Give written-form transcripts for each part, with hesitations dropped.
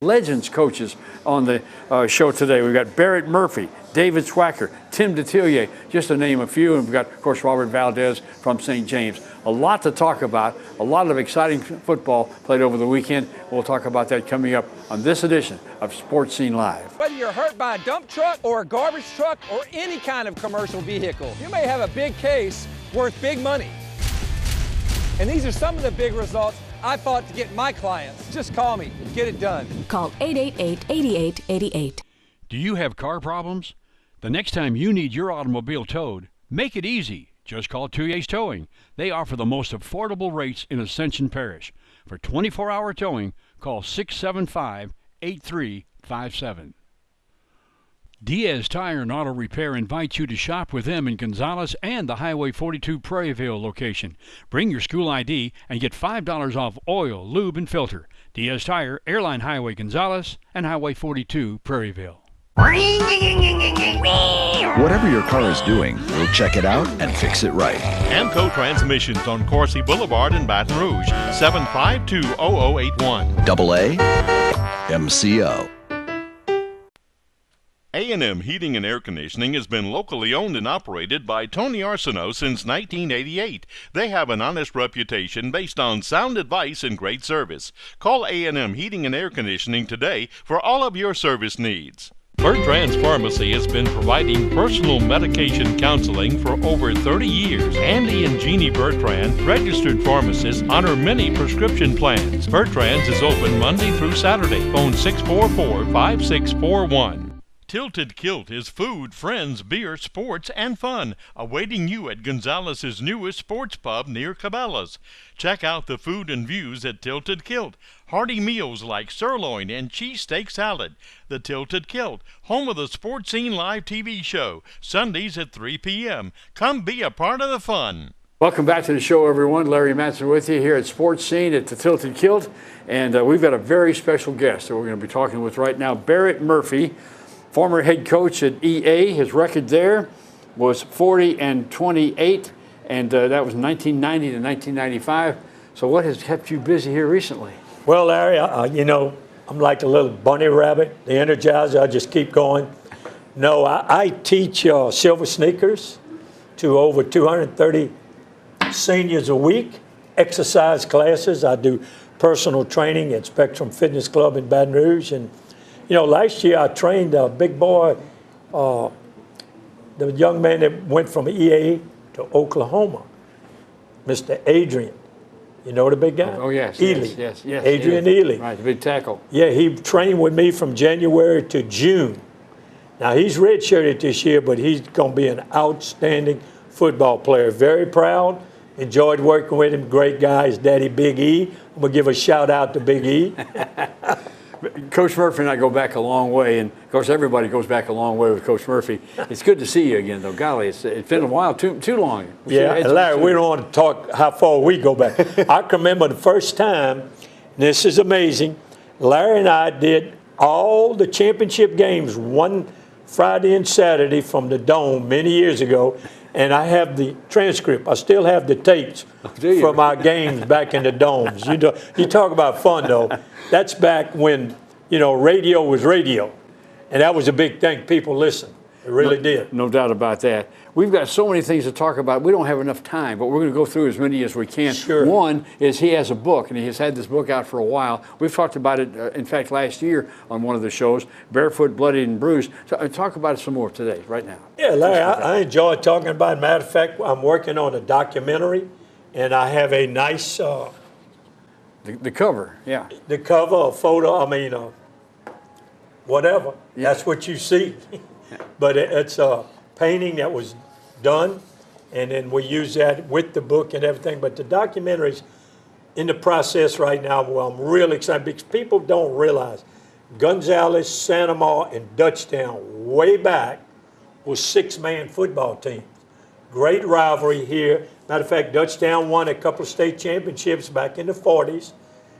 legends coaches on the show today. We've got Barrett Murphy, David Swacker, Tim Detillier, just to name a few. And we've got, of course, Robert Valdez from St. James. A lot to talk about, a lot of exciting football played over the weekend. We'll talk about that coming up on this edition of Sports Scene Live. Whether you're hurt by a dump truck or a garbage truck or any kind of commercial vehicle, you may have a big case worth big money. And these are some of the big results I fought to get my clients. Just call me, get it done. Call 888-8888. Do you have car problems? The next time you need your automobile towed, make it easy. Just call Tuyes Towing. They offer the most affordable rates in Ascension Parish. For 24-hour towing, call 675-8357. Diaz Tire and Auto Repair invites you to shop with them in Gonzales and the Highway 42 Prairieville location. Bring your school ID and get $5 off oil, lube, and filter. Diaz Tire, Airline Highway Gonzales, and Highway 42 Prairieville. Whatever your car is doing, we'll check it out and fix it right. Amco Transmissions on Coursey Boulevard in Baton Rouge, 752-0081. Double A, MCO. A&M Heating and Air Conditioning has been locally owned and operated by Tony Arsenault since 1988. They have an honest reputation based on sound advice and great service. Call A&M Heating and Air Conditioning today for all of your service needs. Bertrand's Pharmacy has been providing personal medication counseling for over 30 years. Andy and Jeannie Bertrand, registered pharmacists, honor many prescription plans. Bertrand's is open Monday through Saturday. Phone 644-5641. Tilted Kilt is food, friends, beer, sports, and fun, awaiting you at Gonzales' newest sports pub near Cabela's. Check out the food and views at Tilted Kilt. Hearty meals like sirloin and cheesesteak salad. The Tilted Kilt, home of the Sports Scene Live TV show, Sundays at 3 p.m. Come be a part of the fun. Welcome back to the show, everyone. Larry Matson with you here at Sports Scene at the Tilted Kilt. And we've got a very special guest that we're going to be talking with right now, Barrett Murphy, former head coach at EA. His record there was 40-28, and that was 1990 to 1995. So what has kept you busy here recently? Well, Larry, I'm like a little bunny rabbit, the Energizer. I just keep going. No, I teach silver sneakers to over 230 seniors a week, exercise classes. I do personal training at Spectrum Fitness Club in Baton Rouge. And, last year I trained a big boy, the young man that went from EA to Oklahoma, Mr. Adrian. You know the big guy? Oh, yes. Ely. Yes. Adrian Ely. Right, the big tackle. Yeah, he trained with me from January to June. Now, he's redshirted this year, but he's going to be an outstanding football player. Very proud. Enjoyed working with him. Great guy. His daddy, Big E. I'm going to give a shout out to Big E. Coach Murphy and I go back a long way, and of course everybody goes back a long way with Coach Murphy. It's good to see you again, though. Golly, it's been a while, too long. Yeah, Larry, we don't want to talk how far we go back. I can remember the first time, and this is amazing, Larry and I did all the championship games one Friday and Saturday from the Dome many years ago, and I have the transcript. I still have the tapes from our games back in the Domes. You talk about fun, though. That's back when, radio was radio, and that was a big thing. People listened. It really did. No doubt about that. We've got so many things to talk about. We don't have enough time, but we're going to go through as many as we can. Sure. One is he has a book, and he has had this book out for a while. We've talked about it, in fact, last year on one of the shows, Barefoot, Bloodied, and Bruised. So talk about it some more today, right now. Yeah, Larry, I enjoy talking about it. Matter of fact, I'm working on a documentary, and I have a nice... the cover, yeah. The cover, a photo, whatever. Yeah. That's what you see. But it's a painting that was done, and then we use that with the book and everything. But the documentary's in the process right now. Well, I'm really excited because people don't realize Gonzales, Santa Ma, and Dutchtown way back was 6-man football teams. Great rivalry here. Matter of fact, Dutchtown won a couple of state championships back in the 40s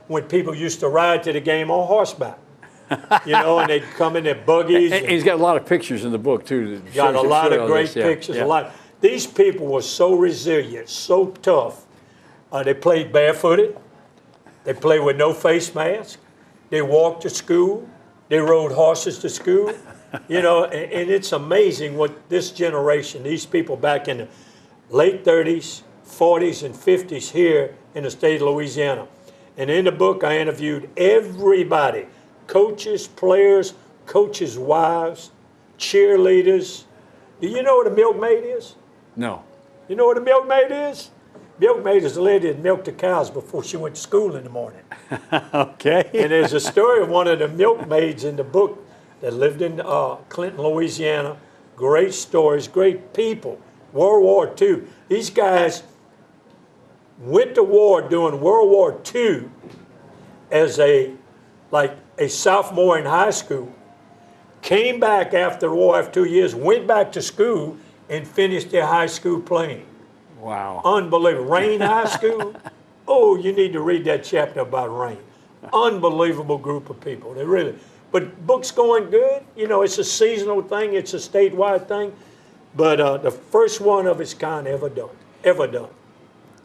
when people used to ride to the game on horseback. And they'd come in their buggies. And he's got a lot of pictures in the book, too. Got a lot of great pictures. Yeah. These people were so resilient, so tough. They played barefooted. They played with no face mask. They walked to school. They rode horses to school. You know, and it's amazing what this generation, these people back in the late 30s, 40s, and 50s here in the state of Louisiana. And in the book, I interviewed everybody, coaches, players, coaches' wives, cheerleaders. Do you know what a milkmaid is? No. You know what a milkmaid is? Milkmaid is the lady that milked the cows before she went to school in the morning. Okay. And there's a story of one of the milkmaids in the book that lived in Clinton, Louisiana. Great stories, great people. World War II. These guys went to war during World War II as a sophomore in high school, came back after the war after 2 years, went back to school, and finished their high school playing. Wow. Unbelievable. Rain High School. Oh, you need to read that chapter about Rain. Unbelievable group of people. They really. But book's going good. You know, it's a seasonal thing. It's a statewide thing. But the first one of its kind ever done. Ever done.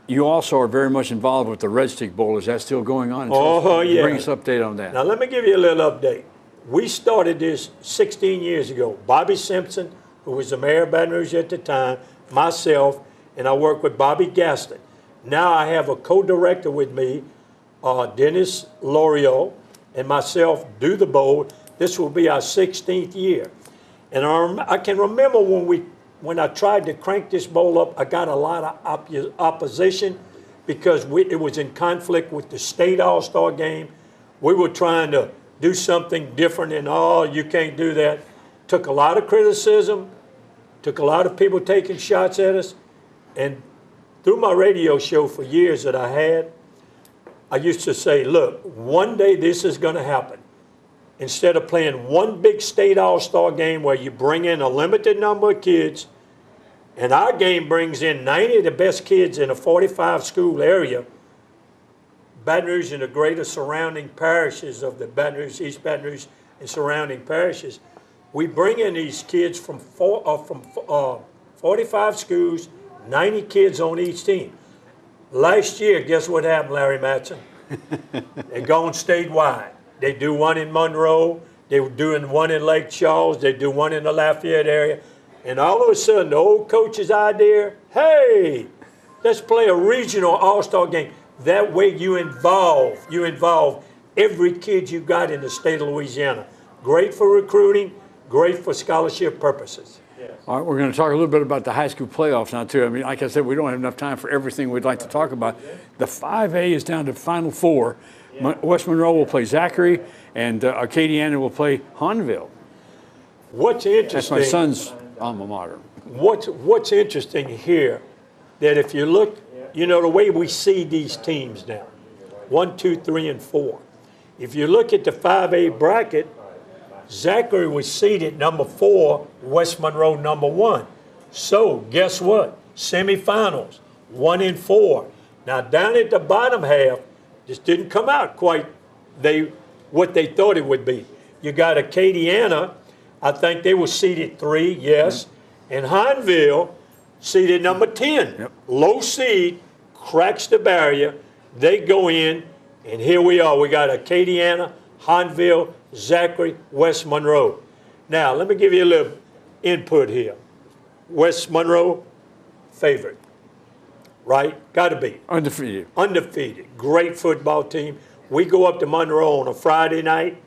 You also are very much involved with the Red Stick Bowl. Is that still going on? Oh, yeah. Bring us an update on that. Now, let me give you a little update. We started this 16 years ago. Bobby Simpson, who was the mayor of Baton Rouge at the time, myself, and I work with Bobby Gaston. Now I have a co-director with me, Dennis Loriot, and myself do the bowl. This will be our 16th year. And I can remember when I tried to crank this bowl up, I got a lot of opposition because it was in conflict with the state all-star game. We were trying to do something different and, oh, you can't do that. Took a lot of criticism, took a lot of people taking shots at us. And through my radio show for years that I had, I used to say, look, one day this is going to happen. Instead of playing one big state all-star game where you bring in a limited number of kids, and our game brings in 90 of the best kids in a 45-school area, Baton Rouge and the greater surrounding parishes of the Baton Rouge, East Baton Rouge and surrounding parishes, we bring in these kids from 45 schools, 90 kids on each team. Last year, guess what happened, Larry Matson? They're going statewide. They do one in Monroe. They were doing one in Lake Charles. They do one in the Lafayette area. And all of a sudden, the old coach's idea, hey, let's play a regional all-star game. That way you involve every kid you got in the state of Louisiana. Great for recruiting, great for scholarship purposes. All right, we're going to talk a little bit about the high school playoffs now, too. I mean, like I said, we don't have enough time for everything we'd like to talk about. The 5A is down to Final Four. West Monroe will play Zachary, and Acadiana will play Hahnville. What's interesting? That's my son's alma mater. What's interesting here, that if you look, you know, the way we see these teams now, 1, 2, 3, and 4. If you look at the 5A bracket, Zachary was seeded number 4, West Monroe number 1. So guess what? Semifinals, 1 and 4. Now down at the bottom half, this didn't come out quite what they thought it would be. You got Acadiana, I think they were seeded 3, yes, and Hahnville seeded number 10. Yep. Low seed, cracks the barrier, they go in, and here we are. We got Acadiana, Hahnville, Zachary, West Monroe. Now, let me give you a little input here. West Monroe, favorite, right? Got to be. Undefeated. Undefeated. Great football team. We go up to Monroe on a Friday night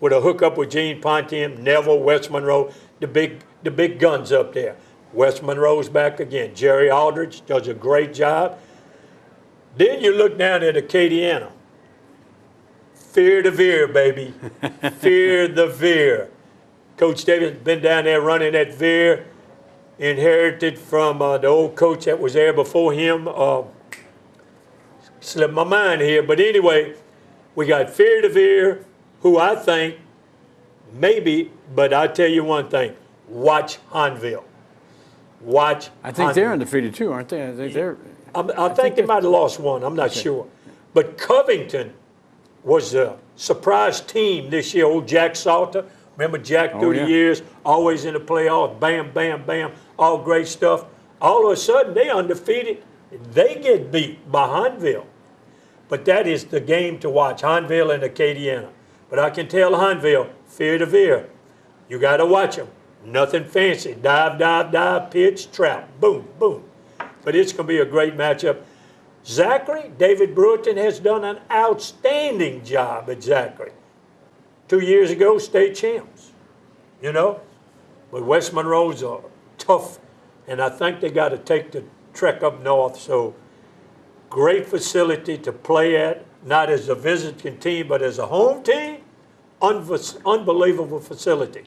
with a hookup with Gene Pontium, Neville, West Monroe, the big guns up there. West Monroe's back again. Jerry Aldridge does a great job. Then you look down at Acadiana. Fear the Veer, baby. Fear the Veer. Coach Davis been down there running that Veer, inherited from the old coach that was there before him. Slipped my mind here, but anyway, we got Fear the Veer, who I think maybe, but I tell you one thing: watch Hahnville. Watch. I think Hahnville. they're undefeated too, aren't they? I think they're. I think they might have lost one. I'm not sure, but Covington was a surprise team this year. Old Jack Salter. Remember Jack through the years, always in the playoffs, bam, bam, bam, all great stuff. All of a sudden, they undefeated. They get beat by Hahnville. But that is the game to watch, Hahnville and Acadiana. But I can tell Huntville, fear to veer. You got to watch them. Nothing fancy. Dive, dive, dive, pitch, trap. Boom, boom. But it's going to be a great matchup. Zachary, David Brewerton has done an outstanding job at Zachary. 2 years ago, state champs, you know. But West Monroe's are tough, and I think they got to take the trek up north. So great facility to play at, not as a visiting team, but as a home team. Unbelievable facility.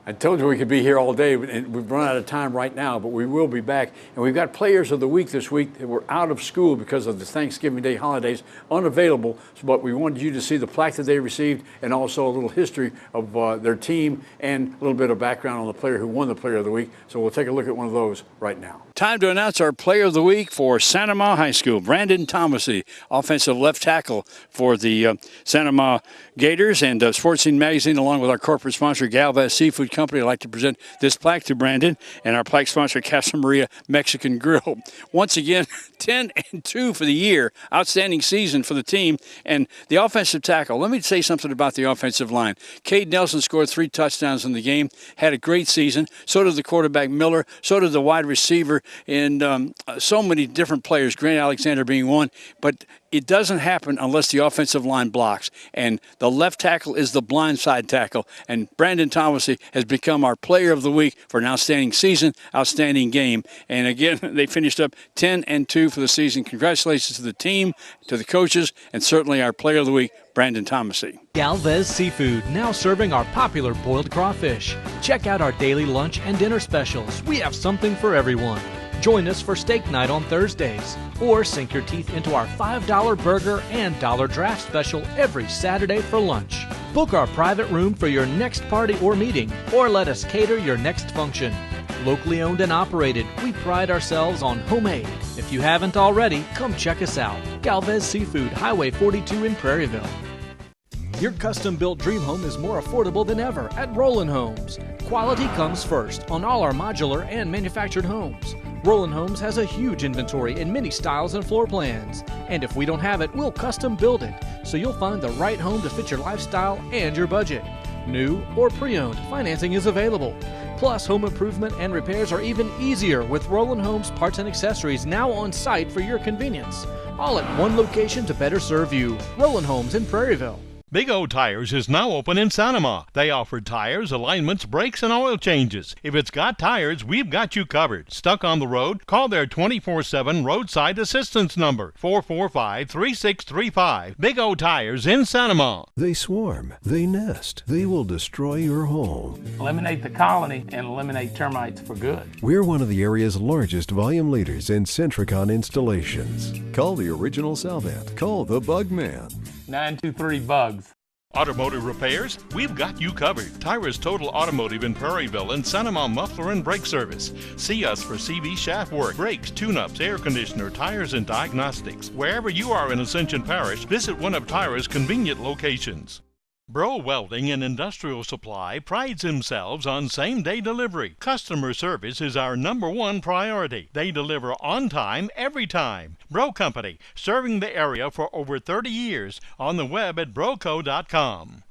I told you we could be here all day, and we've run out of time right now, but we will be back. And we've got players of the week this week that were out of school because of the Thanksgiving Day holidays, unavailable. But we wanted you to see the plaque that they received and also a little history of their team and a little bit of background on the player who won the Player of the Week. So we'll take a look at one of those right now. Time to announce our Player of the Week for Santa Ma High School. Brandon Thomasy, offensive left tackle for the Santa Ma Gators, and Sports Scene Magazine, along with our corporate sponsor, Galvez Seafood Company. I'd like to present this plaque to Brandon and our plaque sponsor, Casa Maria Mexican Grill. Once again, 10-2 for the year. Outstanding season for the team. And the offensive tackle, let me say something about the offensive line. Cade Nelson scored 3 touchdowns in the game, had a great season. So did the quarterback Miller. So did the wide receiver, and so many different players, Grant Alexander being one. But it doesn't happen unless the offensive line blocks. And the left tackle is the blindside tackle. And Brandon Thomasy has become our Player of the Week for an outstanding season, outstanding game. And again, they finished up 10-2 for the season. Congratulations to the team, to the coaches, and certainly our Player of the Week, Brandon Thomasy. Galvez Seafood, now serving our popular boiled crawfish. Check out our daily lunch and dinner specials. We have something for everyone. Join us for steak night on Thursdays, or sink your teeth into our $5 burger and dollar draft special every Saturday for lunch. Book our private room for your next party or meeting, or let us cater your next function. Locally owned and operated, we pride ourselves on homemade. If you haven't already, come check us out. Galvez Seafood, Highway 42 in Prairieville. Your custom-built dream home is more affordable than ever at Roland Homes. Quality comes first on all our modular and manufactured homes. Roland Homes has a huge inventory in many styles and floor plans. And if we don't have it, we'll custom build it, so you'll find the right home to fit your lifestyle and your budget. New or pre-owned, financing is available. Plus, home improvement and repairs are even easier with Roland Homes parts and accessories now on site for your convenience. All at one location to better serve you. Roland Homes in Prairieville. Big O Tires is now open in Santa Ma. They offer tires, alignments, brakes, and oil changes. If it's got tires, we've got you covered. Stuck on the road? Call their 24/7 roadside assistance number, 445-3635. Big O Tires in Santa Ma. They swarm, they nest, they will destroy your home. Eliminate the colony and eliminate termites for good. We're one of the area's largest volume leaders in Centricon installations. Call the original Salvant. Call the Bug Man. 923-BUGS. Automotive repairs? We've got you covered. Tyrus Total Automotive in Prairieville and Santa Ma Muffler and Brake Service. See us for CV shaft work, brakes, tune-ups, air conditioner, tires, and diagnostics. Wherever you are in Ascension Parish, visit one of Tyrus' convenient locations. Bro Welding and Industrial Supply prides themselves on same-day delivery. Customer service is our #1 priority. They deliver on time, every time. Bro Company, serving the area for over 30 years. On the web at broco.com.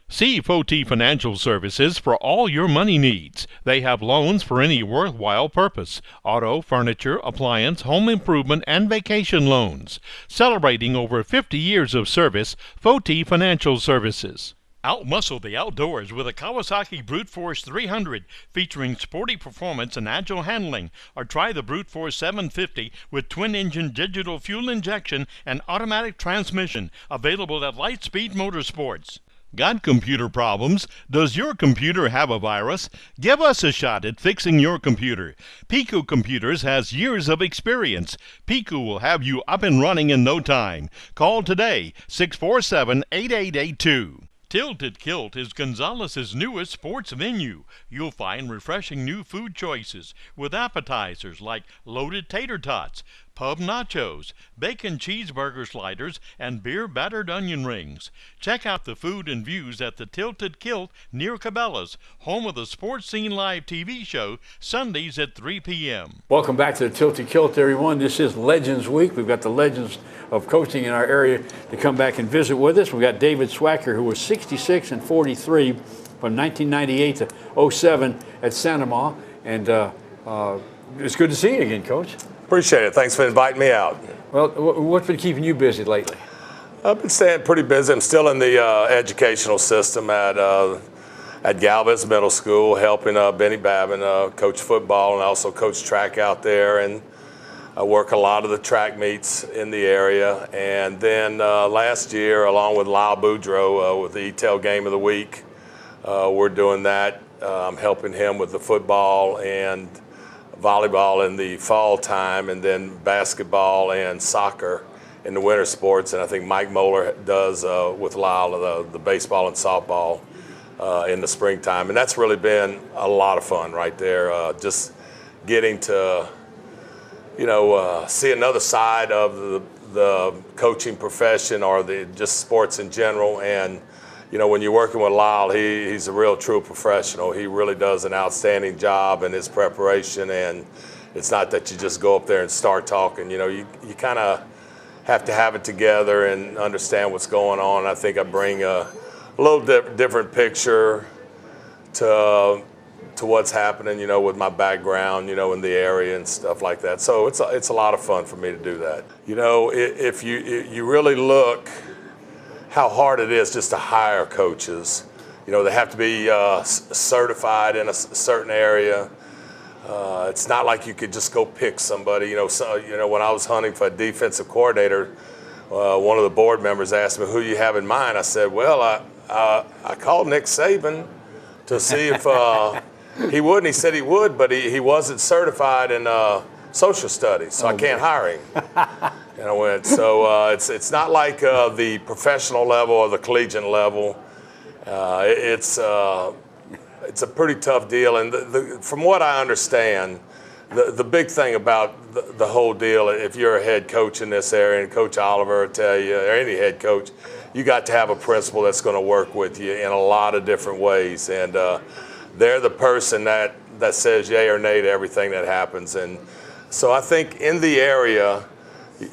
See Foti Financial Services for all your money needs. They have loans for any worthwhile purpose. Auto, furniture, appliance, home improvement, and vacation loans. Celebrating over 50 years of service, Foti Financial Services. Outmuscle the outdoors with a Kawasaki Brute Force 300 featuring sporty performance and agile handling, or try the Brute Force 750 with twin-engine digital fuel injection and automatic transmission, available at Lightspeed Motorsports. Got computer problems? Does your computer have a virus? Give us a shot at fixing your computer. Pico Computers has years of experience. Pico will have you up and running in no time. Call today, 647-8882. Tilted Kilt is Gonzales' newest sports venue. You'll find refreshing new food choices with appetizers like loaded tater tots, pub nachos, bacon cheeseburger sliders, and beer battered onion rings. Check out the food and views at the Tilted Kilt near Cabela's, home of the Sports Scene Live TV show, Sundays at 3 p.m. Welcome back to the Tilted Kilt, everyone. This is Legends Week. We've got the legends of coaching in our area to come back and visit with us. We've got David Swacker, who was 66 and 43 from 1998 to 07 at Santa Ma. And it's good to see you again, Coach. Appreciate it. Thanks for inviting me out. Well, what's been keeping you busy lately? I've been staying pretty busy. I'm still in the educational system at Galvez Middle School, helping Benny Babin coach football and also coach track out there. And I work a lot of the track meets in the area. And then last year, along with Lyle Boudreaux with the E-Tail Game of the Week, we're doing that. I'm helping him with the football and volleyball in the fall time, and then basketball and soccer in the winter sports. And I think Mike Moeller does with Lyle the baseball and softball in the springtime. And that's really been a lot of fun right there, just getting to see another side of the coaching profession or just sports in general. And when you're working with Lyle, he's a real true professional. He really does an outstanding job in his preparation, and it's not that you just go up there and start talking. You kind of have to have it together and understand what's going on. I think I bring a little different picture to what's happening, with my background, in the area and stuff like that. So it's a lot of fun for me to do that. If you really look how hard it is just to hire coaches. They have to be certified in a certain area. It's not like you could just go pick somebody. When I was hunting for a defensive coordinator, one of the board members asked me, who you have in mind? I said, well, I called Nick Saban to see if he would, and he said he would, but he wasn't certified in social studies, so I can't hire him. And I went, so it's not like the professional level or the collegiate level. It's a pretty tough deal. And from what I understand, the big thing about the whole deal, if you're a head coach in this area, and Coach Oliver will tell you, or any head coach, you got to have a principal that's going to work with you in a lot of different ways. And they're the person that says yay or nay to everything that happens. And so I think in the area,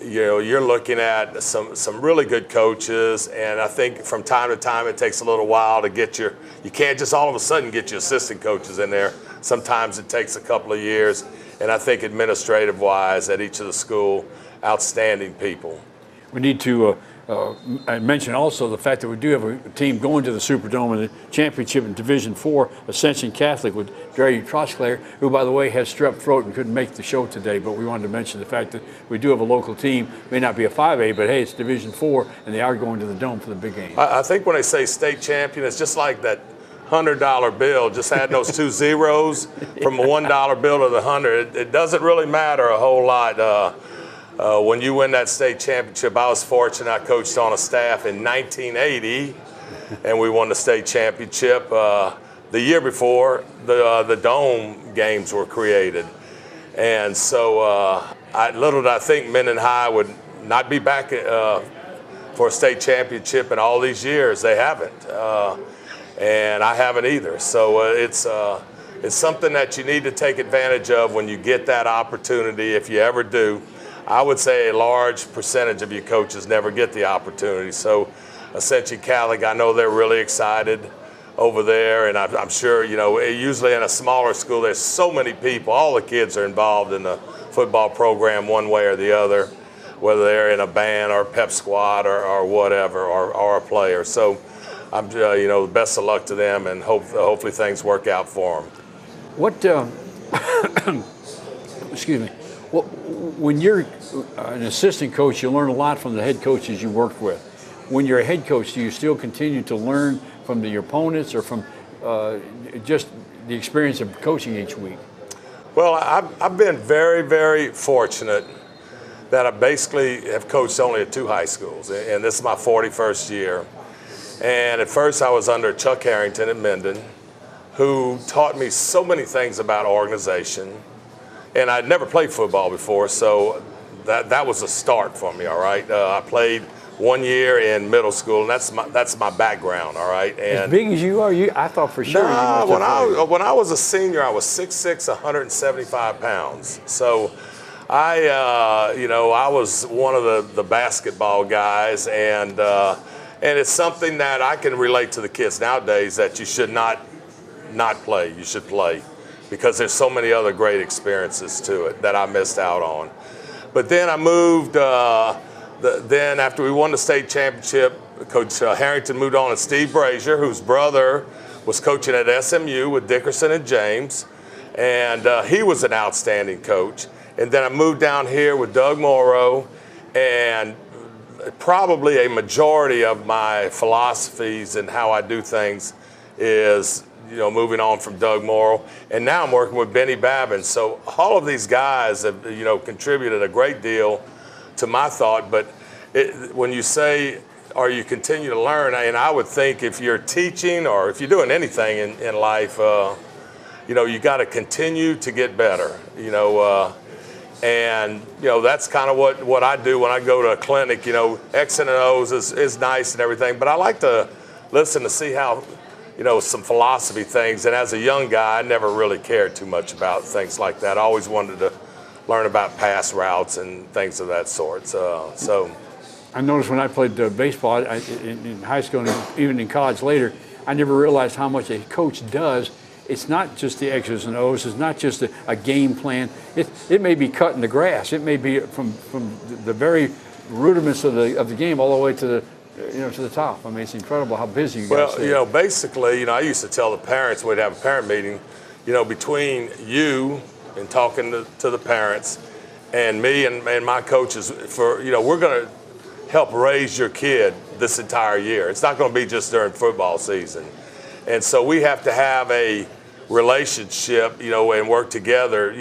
you're looking at some really good coaches, and I think from time to time it takes a little while to get you can't just all of a sudden get your assistant coaches in there. Sometimes it takes a couple of years, and I think administrative-wise at each of the school, outstanding people. We need to mention also the fact that we do have a team going to the Superdome in the championship in Division IV, Ascension Catholic, with Jerry Trosclair, who, by the way, has strep throat and couldn't make the show today. But we wanted to mention the fact that we do have a local team. May not be a 5A, but hey, it's Division IV, and they are going to the Dome for the big game. I think when they say state champion, it's just like that $100 bill. Just add those two zeros from a $1 bill to the 100. It doesn't really matter a whole lot. When you win that state championship, I was fortunate. I coached on a staff in 1980, and we won the state championship. The year before, the Dome games were created. And so little did I think Minden High would not be back for a state championship in all these years. They haven't. And I haven't either. So it's something that you need to take advantage of when you get that opportunity, if you ever do. I would say a large percentage of your coaches never get the opportunity. So Ascension Catholic, I know they're really excited over there, and I'm sure, usually in a smaller school, there's so many people. All the kids are involved in the football program one way or the other, whether they're in a band or pep squad or whatever, or a player. So I'm, best of luck to them, and hopefully things work out for them. What, excuse me. Well, when you're an assistant coach, you learn a lot from the head coaches you work with. When you're a head coach, do you still continue to learn from your opponents or from just the experience of coaching each week? Well, I've been very, very fortunate that I basically have coached only at 2 high schools, and this is my 41st year. And at first I was under Chuck Harrington at Minden, who taught me so many things about organization. And I'd never played football before, so that was a start for me. All right, I played 1 year in middle school, and that's my background. All right, and as big as you are, I thought for sure. Nah, when I was a senior, I was 6'6", 175 pounds. So I was one of the basketball guys, and it's something that I can relate to the kids nowadays, that you should not play. You should play, because there's so many other great experiences to it that I missed out on. But then I moved. Then after we won the state championship, Coach Harrington moved on to Steve Brazier, whose brother was coaching at SMU with Dickerson and James, and he was an outstanding coach. And then I moved down here with Doug Morrow, and probably a majority of my philosophies and how I do things is, moving on from Doug Morrow. And now I'm working with Benny Babin. So all of these guys have, contributed a great deal to my thought. But when you say, or you continue to learn, and I would think if you're teaching or if you're doing anything in life, you got to continue to get better, and that's kind of what I do when I go to a clinic. X and O's is nice and everything, but I like to listen to see how, some philosophy things. And as a young guy, I never really cared too much about things like that. I always wanted to learn about pass routes and things of that sort. So I noticed when I played baseball in high school and even in college later, I never realized how much a coach does. It's not just the X's and O's. It's not just a game plan. It may be cutting the grass. It may be from the very rudiments of the game all the way to the top. I mean, it's incredible how busy you guys stay. Well, basically, I used to tell the parents, we'd have a parent meeting, between you and talking to the parents and me and my coaches, we're going to help raise your kid this entire year. It's not going to be just during football season. And so we have to have a relationship, and work together,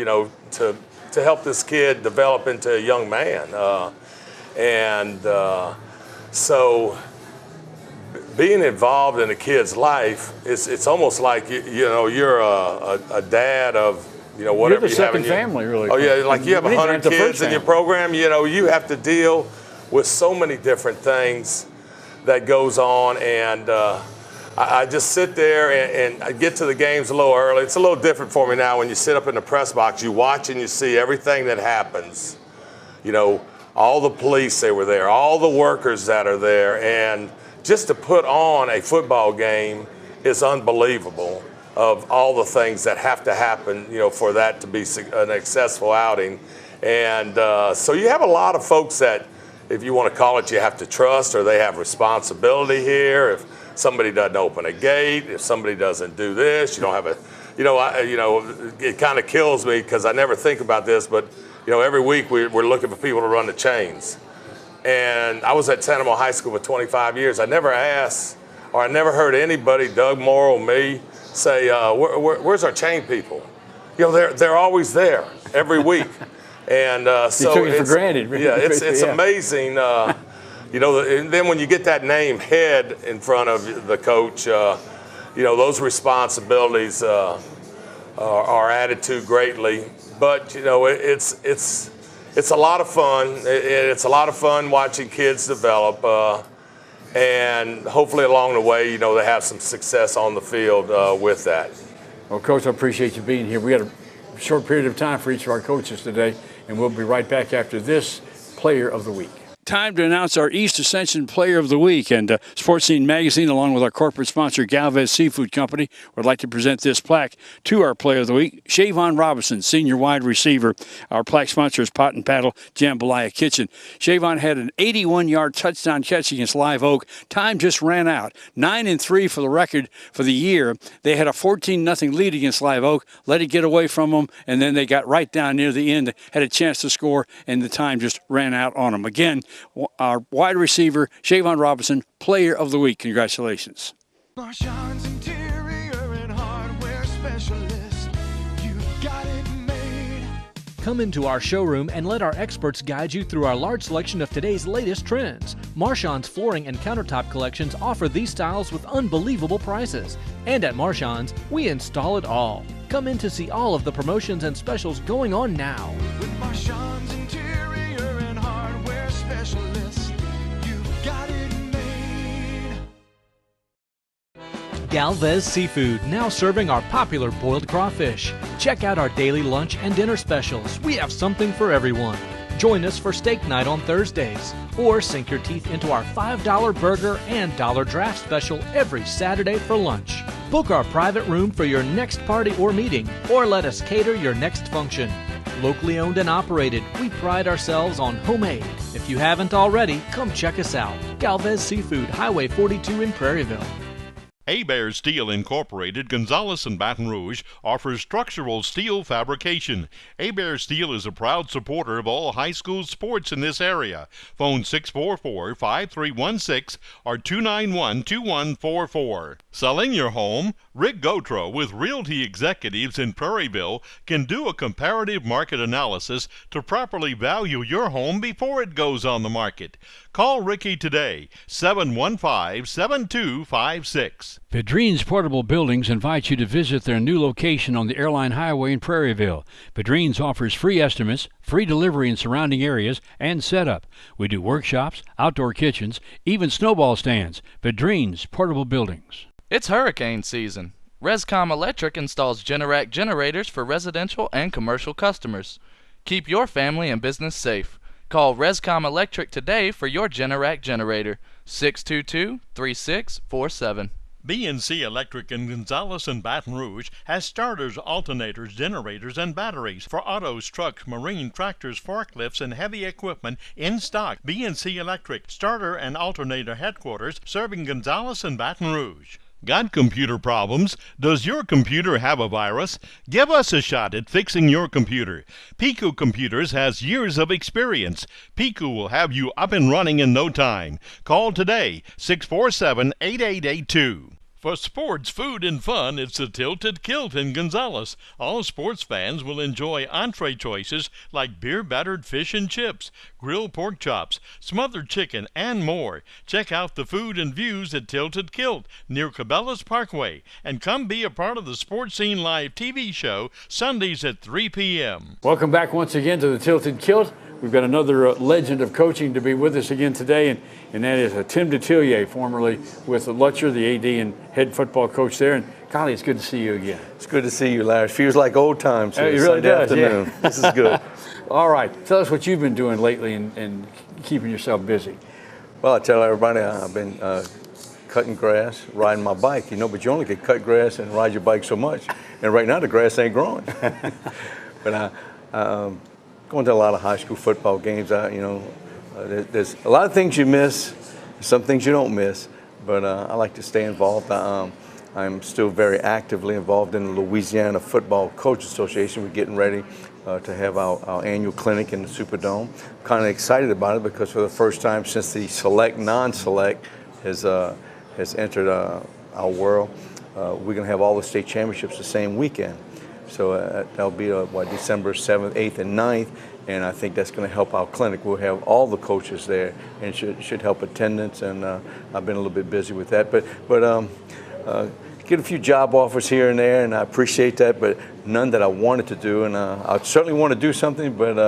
to help this kid develop into a young man. So being involved in a kid's life, it's almost like, you're a dad of, whatever you're the you second have in family, really. Oh yeah, like you have 100 kids in your program. You have to deal with so many different things that goes on, and I just sit there and I get to the games a little early. It's a little different for me now when you sit up in the press box. You watch and you see everything that happens. All the police that were there, all the workers that are there, and just to put on a football game is unbelievable, of all the things that have to happen, for that to be a successful outing. And so you have a lot of folks that, if you want to call it, you have to trust, or they have responsibility here. If somebody doesn't open a gate, if somebody doesn't do this, you don't have a, it kind of kills me because I never think about this, but every week we're looking for people to run the chains. And I was at Sanamo High School for 25 years. I never asked, or I never heard anybody, Doug Morrow, me, say, where's our chain people? They're always there every week. And so you took it for granted. Yeah, it's amazing. And then when you get that name head in front of the coach, those responsibilities are added to greatly. But it's a lot of fun. It's a lot of fun watching kids develop, and hopefully along the way, they have some success on the field with that. Well, Coach, I appreciate you being here. We had a short period of time for each of our coaches today, and we'll be right back after this Player of the Week. Time to announce our East Ascension Player of the Week. And Sports Scene Magazine, along with our corporate sponsor, Galvez Seafood Company, would like to present this plaque to our Player of the Week, Shavon Robinson, senior wide receiver. Our plaque sponsor is Pot and Paddle Jambalaya Kitchen. Shavon had an 81-yard touchdown catch against Live Oak. Time just ran out. 9-3 for the record for the year. They had a 14-0 lead against Live Oak, let it get away from them, and then they got right down near the end, had a chance to score, and the time just ran out on them. Again, our wide receiver, Shavon Robinson, Player of the Week. Congratulations. Marchand's Interior and Hardware Specialist. You got it made. Come into our showroom and let our experts guide you through our large selection of today's latest trends. Marchand's flooring and countertop collections offer these styles with unbelievable prices. And at Marchand's, we install it all. Come in to see all of the promotions and specials going on now. With Marchand's Interior Galvez Seafood, now serving our popular boiled crawfish. Check out our daily lunch and dinner specials. We have something for everyone. Join us for steak night on Thursdays, or sink your teeth into our $5 burger and dollar draft special every Saturday for lunch. Book our private room for your next party or meeting, or let us cater your next function. Locally owned and operated, we pride ourselves on homemade. If you haven't already, come check us out. Galvez Seafood, Highway 42 in Prairieville. Hebert Steel Incorporated, Gonzales and Baton Rouge, offers structural steel fabrication. Hebert Steel is a proud supporter of all high school sports in this area. Phone 644-5316 or 291-2144. Selling your home? Rick Gotro with Realty Executives in Prairieville can do a comparative market analysis to properly value your home before it goes on the market. Call Ricky today, 715-7256. Pedrine's Portable Buildings invites you to visit their new location on the Airline Highway in Prairieville. Pedrine's offers free estimates, free delivery in surrounding areas, and setup. We do workshops, outdoor kitchens, even snowball stands. Pedrine's Portable Buildings. It's hurricane season. Rescom Electric installs Generac generators for residential and commercial customers. Keep your family and business safe. Call Rescom Electric today for your Generac generator, 622-3647. BNC Electric in Gonzales and Baton Rouge has starters, alternators, generators, and batteries for autos, trucks, marine, tractors, forklifts, and heavy equipment in stock. BNC Electric, starter and alternator headquarters, serving Gonzales and Baton Rouge. Got computer problems? Does your computer have a virus? Give us a shot at fixing your computer. Piku Computers has years of experience. Piku will have you up and running in no time. Call today, 647-8882. For sports, food, and fun, it's the Tilted Kilt in Gonzales. All sports fans will enjoy entree choices like beer-battered fish and chips, grilled pork chops, smothered chicken, and more. Check out the food and views at Tilted Kilt near Cabela's Parkway, and come be a part of the Sports Scene Live TV show Sundays at 3 p.m. Welcome back once again to the Tilted Kilt. We've got another legend of coaching to be with us again today, and that is Tim Detillier, formerly with Lutcher, the AD and head football coach there. And Golly, it's good to see you again. It's good to see you, Larry. Feels like old times here. It really does, afternoon. yeah. This is good. All right, tell us what you've been doing lately and keeping yourself busy. Well, I tell everybody I've been cutting grass, riding my bike, but you only can cut grass and ride your bike so much. And right now the grass ain't growing. But going to a lot of high school football games. There's a lot of things you miss, some things you don't miss, but I like to stay involved. I'm still very actively involved in the Louisiana Football Coach Association. We're getting ready to have our annual clinic in the Superdome. I'm kind of excited about it because for the first time since the select non-select has entered our world, we're going to have all the state championships the same weekend. So that'll be December 7th, 8th, and 9th, and I think that's going to help our clinic. We'll have all the coaches there, and should help attendance. And I've been a little bit busy with that, but get a few job offers here and there, and I appreciate that, but none that I wanted to do. And I certainly want to do something, but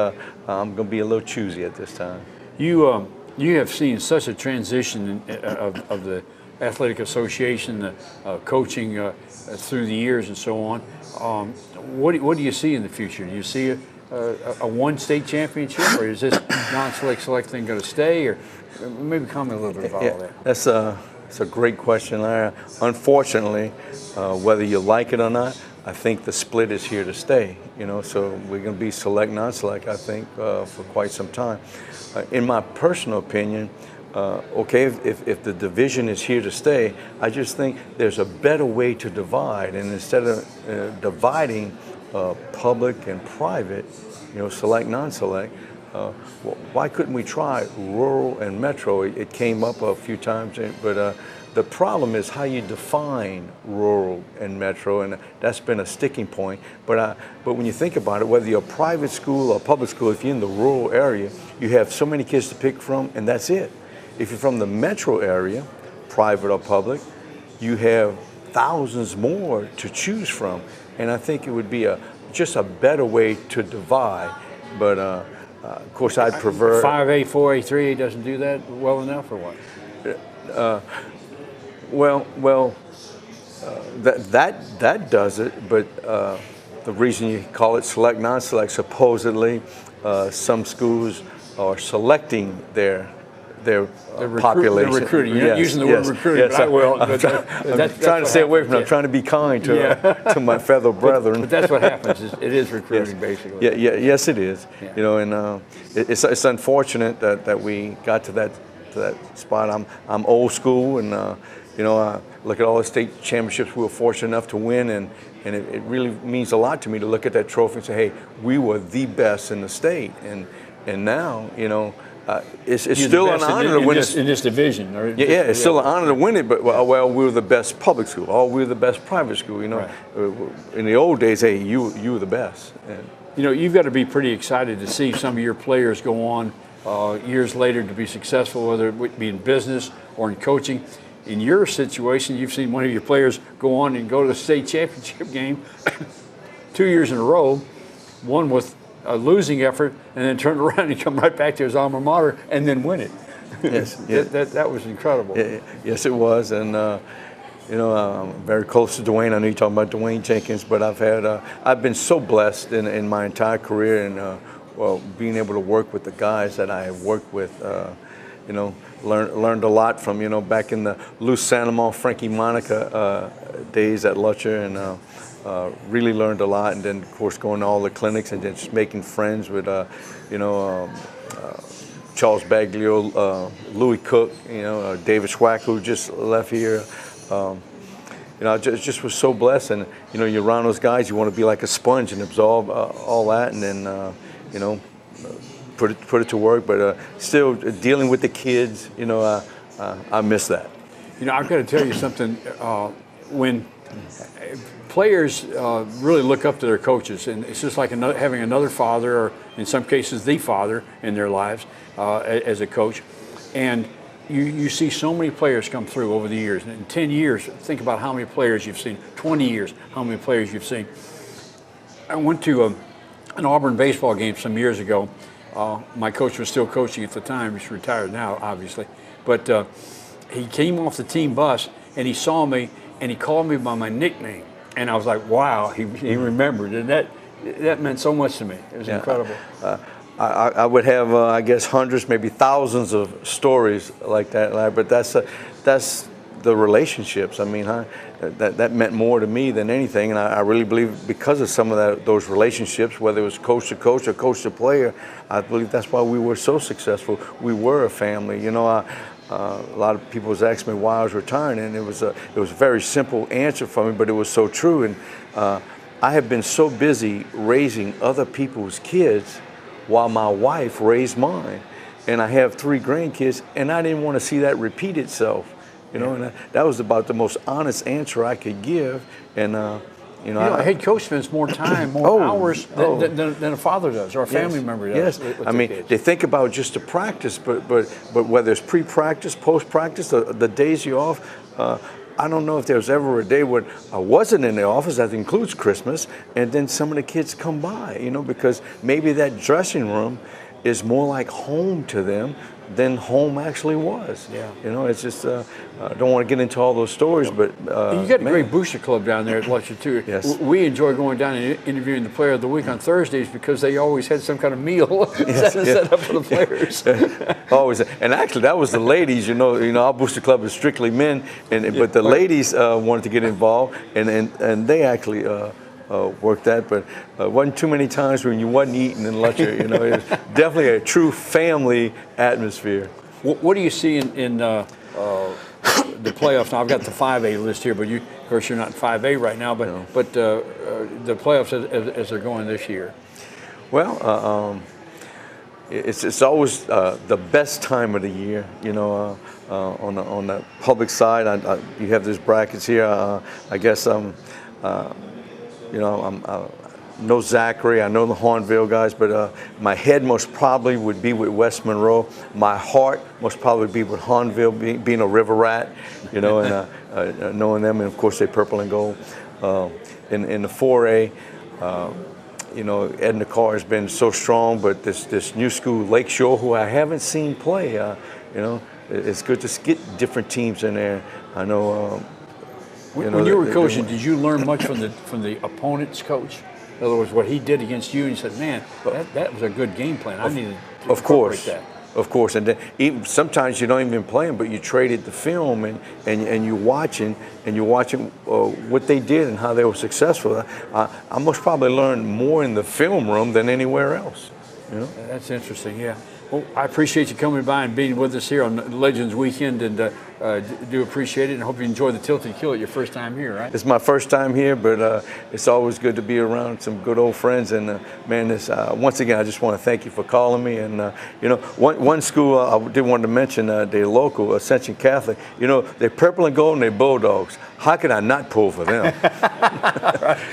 I'm going to be a little choosy at this time. You have seen such a transition of the athletic association, the coaching through the years and so on. What do you see in the future? Do you see a one state championship, or is this non-select thing going to stay? Or maybe comment a little bit about all that. That's a great question, Larry. Unfortunately, whether you like it or not, I think the split is here to stay. So we're going to be select, non-select, I think, for quite some time. In my personal opinion, if the division is here to stay, I just think there's a better way to divide. And instead of dividing public and private, select, non-select, why couldn't we try rural and metro? It came up a few times, but the problem is how you define rural and metro, and that's been a sticking point. But when you think about it, whether you're a private school or public school, if you're in the rural area, you have so many kids to pick from, and that's it. If you're from the metro area, private or public, you have thousands more to choose from. And I think it would be just a better way to divide. But of course, I'd prefer 5A, 4A, 3A doesn't do that well enough, or what? that does it. But the reason you call it select, non-select, supposedly some schools are selecting their population. They're recruiting. You're Yes, not using the word yes, recruiting, yes. but I will. I'm trying to stay away from it. I'm trying to be kind to my fellow brethren. But that's what happens. It is recruiting, basically. Yes, it is. Yeah. You know, and it's unfortunate that we got to that spot. I'm old school, and you know, I look at all the state championships we were fortunate enough to win, and it really means a lot to me to look at that trophy and say, hey, we were the best in the state, and now, you know. It's still an honor to win in this division. It's still an honor to win it, but well, we were the best public school, or we were the best private school. You know, Right. In the old days, hey, you were the best. And, you know, you've got to be pretty excited to see some of your players go on years later to be successful, whether it be in business or in coaching. In your situation, you've seen one of your players go on and go to the state championship game 2 years in a row, one with a losing effort, and then turn around and come right back to his alma mater and then win it. Yes, that was incredible. Yes, it was, and you know, I'm very close to Dwayne. I know you're talking about Dwayne Jenkins, but I've been so blessed in my entire career, and well, being able to work with the guys that I have worked with. You know, learned a lot from, you know, back in the Lou Sandoval, Frankie Monica days at Lutcher, and really learned a lot. And then, of course, going to all the clinics and then just making friends with, you know, Charles Baglio, Louis Cook, you know, David Schwack, who just left here. You know, I just was so blessed. And, you know, you're around those guys, you want to be like a sponge and absorb all that, and then, you know, put it to work. But still dealing with the kids, you know, I miss that. You know, I've got to tell you something. When players really look up to their coaches, and it's just like having another father, or in some cases the father in their lives as a coach. And you see so many players come through over the years. And in 10 years, think about how many players you've seen. 20 years, how many players you've seen. I went to an Auburn baseball game some years ago. My coach was still coaching at the time. He's retired now, obviously. But he came off the team bus, and he saw me, and he called me by my nickname. And I was like, wow, he remembered. And that meant so much to me. It was incredible. I would have, I guess, hundreds, maybe thousands of stories like that, Larry, but that's the relationships. I mean, that meant more to me than anything, and I really believe because of some of those relationships, whether it was coach to coach or coach to player, I believe that's why we were so successful. We were a family. You know, a lot of people was asking me why I was retiring, and it was a very simple answer for me, but it was so true. And I have been so busy raising other people's kids while my wife raised mine, and I have 3 grandkids, and I didn't want to see that repeat itself. You know, and that was about the most honest answer I could give. And you know, a head coach spends more time, hours than a father does, or a family member does. Yes, I mean, they think about just the practice, but whether it's pre-practice, post-practice, the days you're off. I don't know if there was ever a day when I wasn't in the office. That includes Christmas, and then some of the kids come by. You know, because maybe that dressing room is more like home to them than home actually was. Yeah. You know, it's just, I don't want to get into all those stories, but you got a great booster club down there at Lutcher too. Yes. We enjoy going down and interviewing the player of the week on Thursdays because they always had some kind of meal set up for the players. Always, and actually that was the ladies. You know, our booster club is strictly men, but the ladies wanted to get involved, and they actually worked that, but wasn't too many times when you wasn't eating in Lutcher. You know, it was definitely a true family atmosphere. What do you see in the playoffs? Now I've got the 5A list here, but of course you're not in 5A right now. But the playoffs as they're going this year. Well, it's always the best time of the year. You know, on the public side, you have these brackets here. I guess you know, I know Zachary, I know the Hornville guys, but my head most probably would be with West Monroe. My heart most probably be with Hornville, being a river rat, you know, and knowing them, and of course they're purple and gold. In the 4A, you know, Edna Carr has been so strong, but this new school, Lakeshore, who I haven't seen play, you know, it's good to get different teams in there. I know When you were coaching, did you learn much from the opponent's coach? In other words, what he did against you, and you said, "Man, that was a good game plan. I needed to incorporate that." Of course, and then even sometimes you don't even play them, but you traded the film and you're watching what they did and how they were successful. I must probably learn more in the film room than anywhere else. You know? That's interesting. Yeah. Well, I appreciate you coming by and being with us here on Legends Weekend, and do appreciate it, and hope you enjoy the Tilted Kilt your first time here, right? It's my first time here, but it's always good to be around some good old friends. And man, once again, I just want to thank you for calling me. And you know, one school I did want to mention, they're local, Ascension Catholic. You know, they're purple and gold and they're Bulldogs. How could I not pull for them?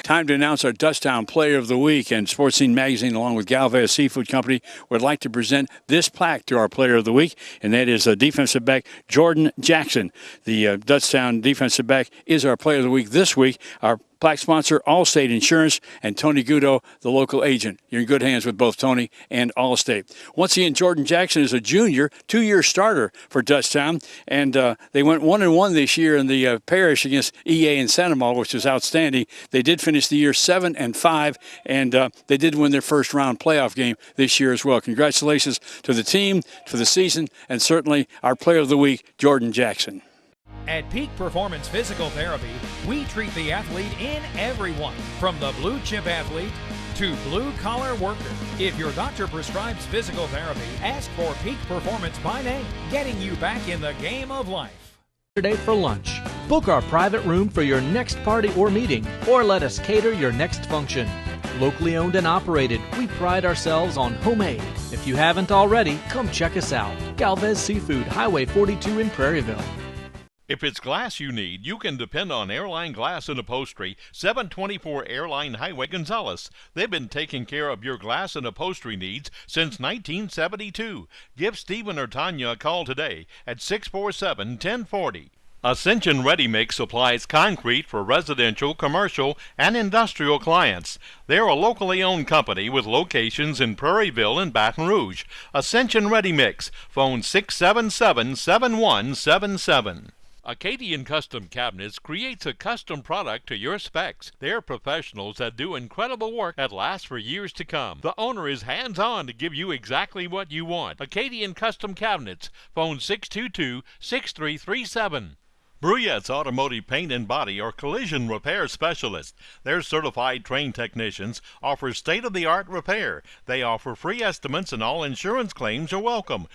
Time to announce our Dutchtown Player of the Week, and Sports Scene Magazine, along with Galvez Seafood Company, would like to present this plaque to our Player of the Week, and that is defensive back Jordan Jackson. The Dutchtown defensive back is our Player of the Week this week. Our plaque sponsor, Allstate Insurance, and Tony Gudo, the local agent. You're in good hands with both Tony and Allstate. Once again, Jordan Jackson is a junior, 2-year starter for Dutchtown, and they went 1-1 this year in the parish against EA and Sandoval, which is outstanding. They did finish the year 7-5, and they did win their first round playoff game this year as well. Congratulations to the team for the season, and certainly our Player of the Week, Jordan Jackson. At Peak Performance Physical Therapy, we treat the athlete in everyone, from the blue chip athlete to blue collar worker. If your doctor prescribes physical therapy, ask for Peak Performance by name, getting you back in the game of life. Saturday for lunch. Book our private room for your next party or meeting, or let us cater your next function. Locally owned and operated, we pride ourselves on homemade. If you haven't already, come check us out. Galvez Seafood, Highway 42 in Prairieville. If it's glass you need, you can depend on Airline Glass and Upholstery, 724 Airline Highway, Gonzales. They've been taking care of your glass and upholstery needs since 1972. Give Stephen or Tanya a call today at 647-1040. Ascension Ready Mix supplies concrete for residential, commercial, and industrial clients. They're a locally owned company with locations in Prairieville and Baton Rouge. Ascension Ready Mix, phone 677-7177. Acadian Custom Cabinets creates a custom product to your specs. They're professionals that do incredible work that lasts for years to come. The owner is hands-on to give you exactly what you want. Acadian Custom Cabinets, phone 622-6337. Bruyette's Automotive Paint and Body are collision repair specialists. Their certified trained technicians offer state-of-the-art repair. They offer free estimates and all insurance claims are welcome.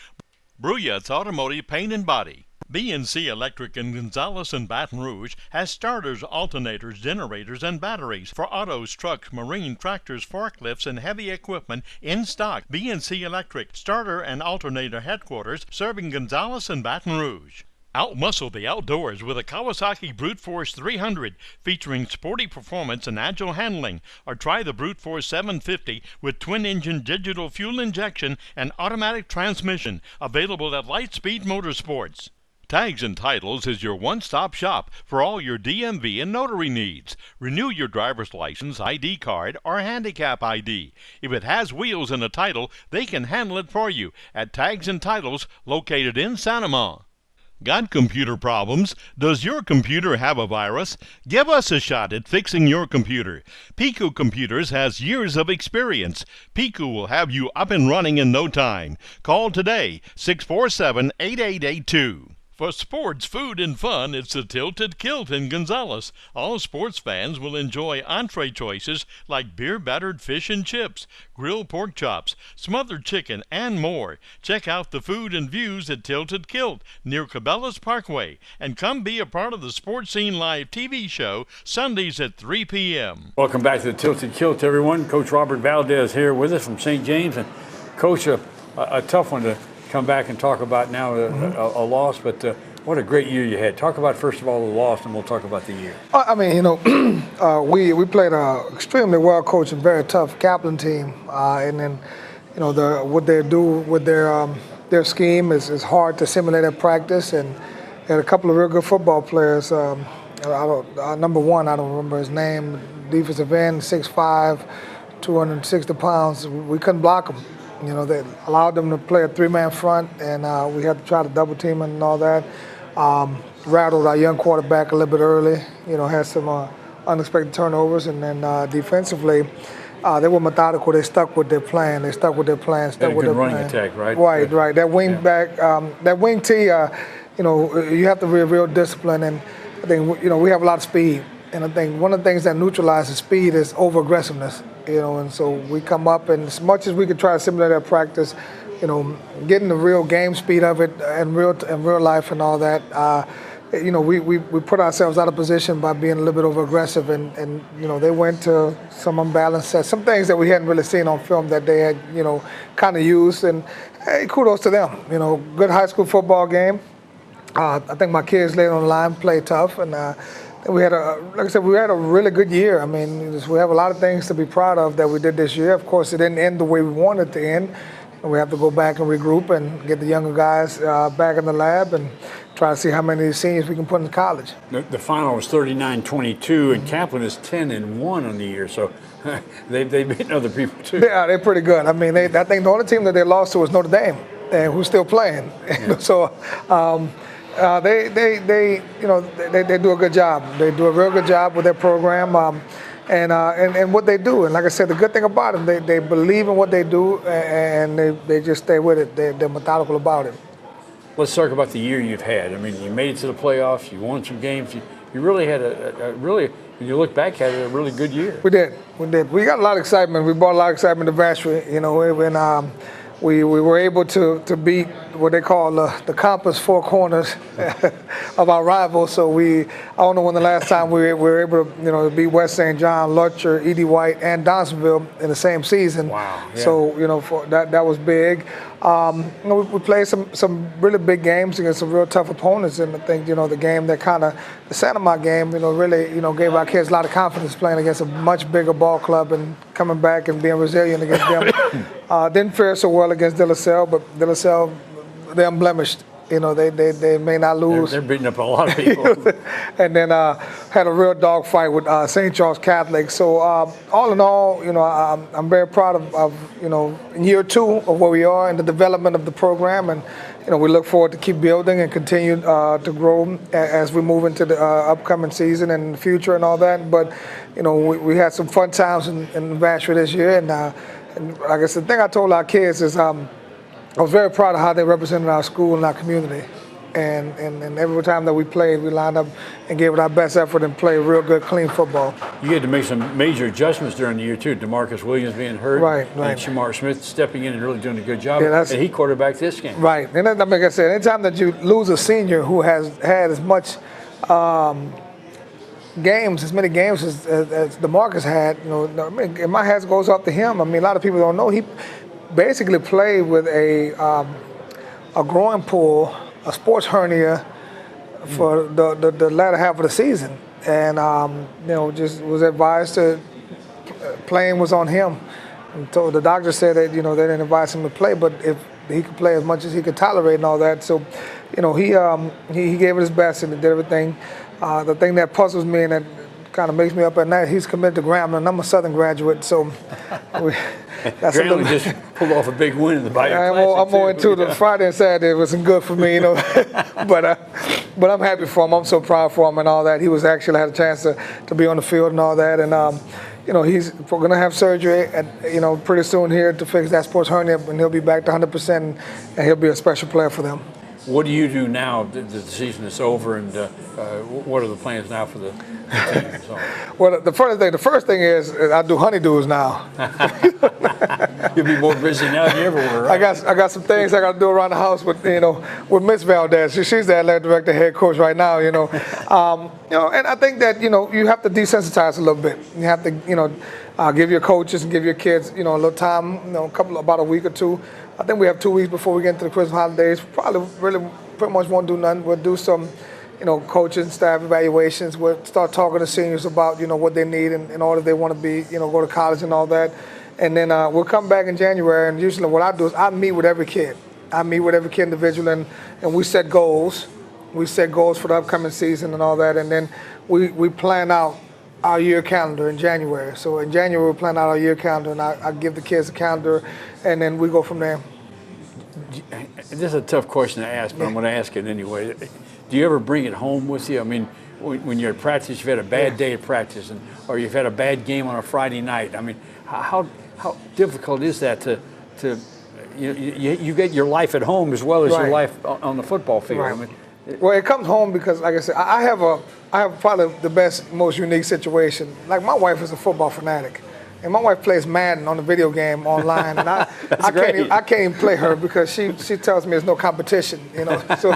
Bruyette's Automotive Paint and Body. BNC Electric in Gonzales and Baton Rouge has starters, alternators, generators, and batteries for autos, trucks, marine, tractors, forklifts, and heavy equipment in stock. BNC Electric, starter and alternator headquarters, serving Gonzales and Baton Rouge. Outmuscle the outdoors with a Kawasaki Brute Force 300 featuring sporty performance and agile handling, or try the Brute Force 750 with twin-engine digital fuel injection and automatic transmission, available at Lightspeed Motorsports. Tags and Titles is your one-stop shop for all your DMV and notary needs. Renew your driver's license, ID card, or handicap ID. If it has wheels and a title, they can handle it for you at Tags and Titles, located in Sanama. Got computer problems? Does your computer have a virus? Give us a shot at fixing your computer. Pico Computers has years of experience. Pico will have you up and running in no time. Call today, 647-8882. For sports, food, and fun, it's the Tilted Kilt in Gonzales. All sports fans will enjoy entree choices like beer-battered fish and chips, grilled pork chops, smothered chicken, and more. Check out the food and views at Tilted Kilt near Cabela's Parkway, and come be a part of the Sports Scene Live TV show Sundays at 3 p.m. Welcome back to the Tilted Kilt, everyone. Coach Robert Valdez here with us from St. James. And Coach, a tough one to come back and talk about now, a loss, but what a great year you had. Talk about, first of all, the loss, and we'll talk about the year. I mean, you know, we played an extremely well-coached and very tough Kaplan team, and then, you know, what they do with their scheme is hard to simulate at practice, and they had a couple of real good football players. Number one, I don't remember his name, defensive end, 6'5", 260 pounds. We couldn't block him. You know, they allowed them to play a three-man front, and we had to try to double team and all that. Rattled our young quarterback a little bit early. Had some unexpected turnovers, and then defensively, they were methodical. They stuck with their plan. They stuck with their plan. Stuck with their running plan. attack, right? Right. That wing back, that wing T. You have to be real disciplined, and I think we have a lot of speed. And I think one of the things that neutralizes speed is over-aggressiveness, and so we come up, and as much as we could try to simulate our practice, getting the real game speed of it and real life and all that, we put ourselves out of position by being a little bit over-aggressive, and they went to some unbalanced sets, some things that we hadn't really seen on film that they had, kind of used, and hey, kudos to them. Good high school football game. I think my kids laid on the line, played tough, and we had like I said, we had a really good year. I mean, we have a lot of things to be proud of that we did this year. Of course, it didn't end the way we wanted it to end. And we have to go back and regroup and get the younger guys back in the lab and try to see how many seniors we can put in college. The final was 39-22, and Kaplan is 10-1 on the year, so they've beaten other people too. Yeah, they're pretty good. I mean, I think the only team that they lost to was Notre Dame, and who's still playing. Yeah. So. They do a good job. They do a real good job with their program and what they do. And like I said, the good thing about them, they believe in what they do, and they just stay with it. They're methodical about it. Let's talk about the year you've had. I mean, you made it to the playoffs. You won some games. You really had a really, when you look back at it, a really good year. We did. We got a lot of excitement. We brought a lot of excitement to Vacherie. When we were able to beat what they call the compass four corners of our rivals. So I don't know when the last time we were able to beat West St. John, Lutcher, Edie White, and Donaldsonville in the same season. Wow. Yeah. So for that was big. We played some really big games against some real tough opponents, and I think the game that the Santa Mar game really gave our kids a lot of confidence playing against a much bigger ball club and coming back and being resilient against them. Didn't fare so well against De La Salle, but De La Salle, they're unblemished. They may not lose. They're beating up a lot of people. And then had a real dog fight with St. Charles Catholic. So all in all, I'm very proud of in year 2 of where we are in the development of the program, and we look forward to keep building and continue to grow as we move into the upcoming season and the future and all that. But we had some fun times in Vacherie this year, and like I said, the thing I told our kids is I was very proud of how they represented our school and our community. And every time that we played, we lined up and gave it our best effort and played real good, clean football. You had to make some major adjustments during the year, too. DeMarcus Williams being hurt. Right. And Shamar Smith stepping in and really doing a good job. Yeah, and he quarterbacked this game. Right. And like I said, anytime that you lose a senior who has had as much as many games as DeMarcus had, and my hat goes up to him. I mean, a lot of people don't know he basically played with a groin pull, a sports hernia for the latter half of the season, and just was advised to playing was on him. And so the doctor said that they didn't advise him to play, but if he could play as much as he could tolerate and all that, so he gave it his best and did everything. The thing that puzzles me and that kind of makes me up at night, he's committed to Grambling, and I'm a Southern graduate, so. Grambling just pulled off a big win in the Bayou Classic. I'm more into the Friday and Saturday. It wasn't good for me, but I'm happy for him. I'm so proud for him and all that. He was actually had a chance to be on the field and all that, and he's going to have surgery pretty soon here to fix that sports hernia, and he'll be back to 100%, and he'll be a special player for them. What do you do now that the season is over, and what are the plans now for the team? Well, the first thing is I do honeydews now. You'll be more busy now than you ever were, right? I got some things I got to do around the house with Miss Valdez. She's the athletic director, head coach right now. And I think that you have to desensitize a little bit. You have to give your coaches and give your kids a little time, about a week or two. I think we have 2 weeks before we get into the Christmas holidays. Probably really pretty much won't do nothing. We'll do some coaching staff evaluations. We'll start talking to seniors about what they need in order they want to be go to college and all that. And then we'll come back in January, and usually what I do is I meet with every kid. I meet with every kid individually, and we set goals. We set goals for the upcoming season and all that, and then we plan out our year calendar in January. So in January, we plan out our year calendar, and I give the kids a calendar, and then we go from there. This is a tough question to ask, but I'm going to ask it anyway. do you ever bring it home with you? I mean, when you're at practice, you've had a bad day at practice, or you've had a bad game on a Friday night. I mean, how difficult is that to you get your life at home as well as your life on the football field? Right. I mean, Well, it comes home because, like I said, I have probably the best, most unique situation. Like, my wife is a football fanatic, and my wife plays Madden on the video game online, and I can't even play her because she tells me there's no competition, So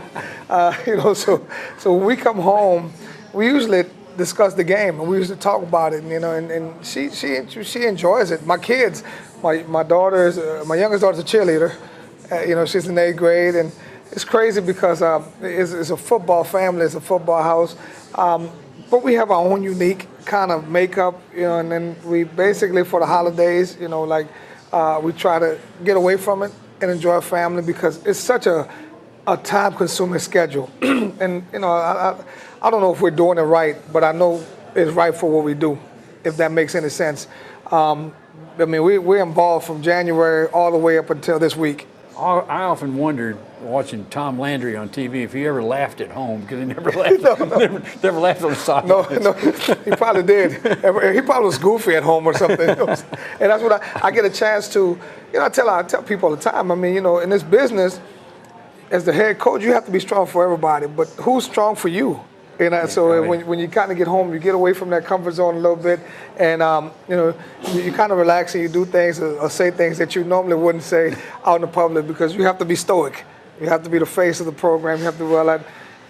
when we come home, we usually discuss the game and we usually talk about it, and she enjoys it. My kids, my youngest daughter's a cheerleader, she's in 8th grade, and it's crazy because it's a football family, it's a football house, but we have our own unique kind of makeup, and then we basically, for the holidays, we try to get away from it and enjoy family because it's such a time-consuming schedule. And, I don't know if we're doing it right, but I know it's right for what we do, if that makes any sense. We're involved from January all the way up until this week. I often wondered, watching Tom Landry on TV, if he ever laughed at home, because he never laughed. Never laughed on the sidelines. No, he probably did. He probably was goofy at home or something. And that's what I get a chance to. I tell people all the time. In this business, as the head coach, you have to be strong for everybody. But who's strong for you? When you kind of get home, you get away from that comfort zone a little bit, and you kind of relax and you do things or say things that you normally wouldn't say out in the public because you have to be stoic. You have to be the face of the program. You have to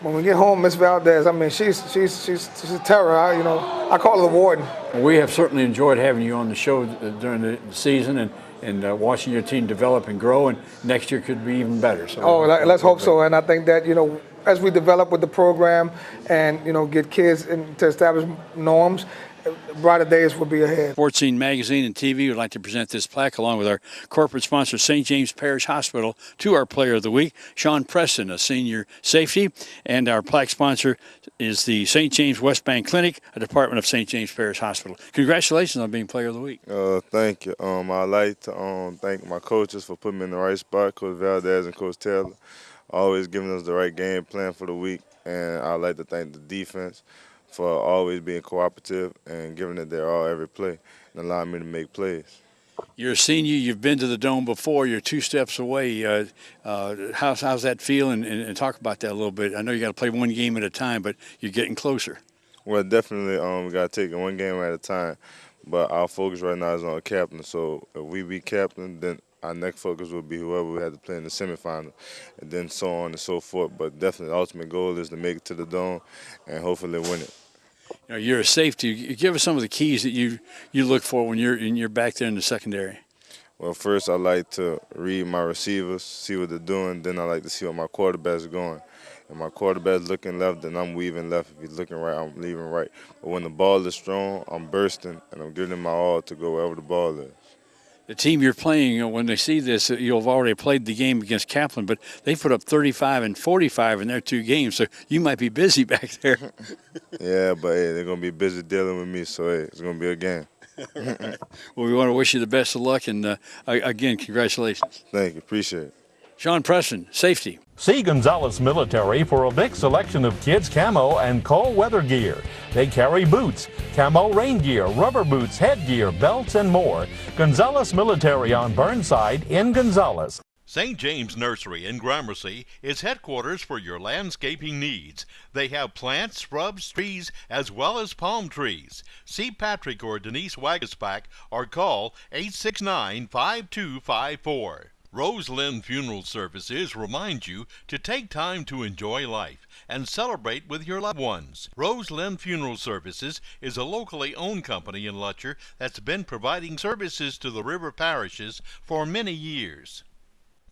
when we get home, Miss Valdez, she's a terror. I call her the warden. We have certainly enjoyed having you on the show during the season and watching your team develop and grow, and next year could be even better. So let's hope so. And I think that as we develop with the program and get kids to establish norms, brighter days will be ahead. Sports Scene Magazine and TV would like to present this plaque along with our corporate sponsor, St. James Parish Hospital, to our Player of the Week, Sean Preston, a senior safety, and our plaque sponsor is the St. James West Bank Clinic, a department of St. James Parish Hospital. Congratulations on being Player of the Week. Thank you. I'd like to thank my coaches for putting me in the right spot, Coach Valdez and Coach Taylor, always giving us the right game plan for the week, and I'd like to thank the defense for always being cooperative and giving it their all every play and allowing me to make plays. You're a senior. You've been to the Dome before. You're 2 steps away. How's that feel? And talk about that a little bit. I know you got to play one game at a time, but you're getting closer. Well, definitely we got to take it one game at a time. But our focus right now is on captain. So if we be captain, then our next focus will be whoever we have to play in the semifinal, and then so on and so forth. But definitely the ultimate goal is to make it to the Dome and hopefully win it. You're a safety. You give us some of the keys that you look for when you're back there in the secondary. Well, first I like to read my receivers, see what they're doing. Then I like to see what my quarterback's going. If my quarterback's looking left, then I'm weaving left. If he's looking right, I'm leaving right. But when the ball is strong, I'm bursting, and I'm giving my all to go wherever the ball is. The team you're playing, when they see this, you've already played the game against Kaplan, but they put up 35 and 45 in their 2 games, so you might be busy back there. Yeah, but hey, they're going to be busy dealing with me, so hey, it's going to be a game. Well, we want to wish you the best of luck, and again, congratulations. Thank you. Appreciate it. Sean Preston, safety. See Gonzalez Military for a big selection of kids' camo and cold weather gear. They carry boots, camo rain gear, rubber boots, headgear, belts, and more. Gonzalez Military on Burnside in Gonzalez. St. James Nursery in Gramercy is headquarters for your landscaping needs. They have plants, shrubs, trees, as well as palm trees. See Patrick or Denise Wagaspack or call 869-5254. Roseland Funeral Services remind you to take time to enjoy life and celebrate with your loved ones. Roseland Funeral Services is a locally owned company in Lutcher that's been providing services to the river parishes for many years.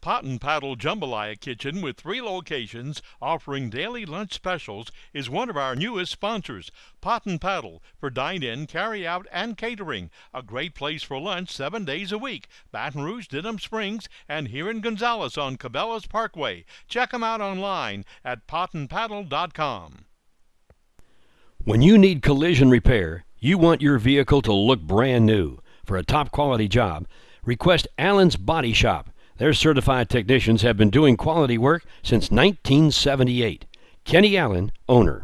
Pot and Paddle Jambalaya Kitchen, with 3 locations offering daily lunch specials, is one of our newest sponsors. Pot and Paddle for dine-in, carry-out, and catering. A great place for lunch 7 days a week. Baton Rouge, Denham Springs, and here in Gonzales on Cabela's Parkway. Check them out online at potandpaddle.com. When you need collision repair, you want your vehicle to look brand new. For a top-quality job, request Allen's Body Shop. Their certified technicians have been doing quality work since 1978. Kenny Allen, owner.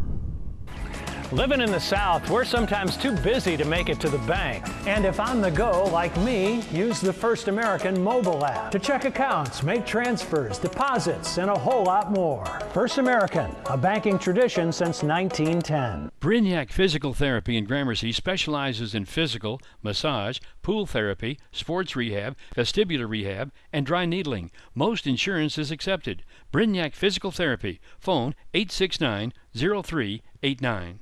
Living in the South, we're sometimes too busy to make it to the bank. And if on the go, like me, use the First American mobile app to check accounts, make transfers, deposits, and a whole lot more. First American, a banking tradition since 1910. Brignac Physical Therapy in Gramercy specializes in physical, massage, pool therapy, sports rehab, vestibular rehab, and dry needling. Most insurance is accepted. Brignac Physical Therapy. Phone 869-0389.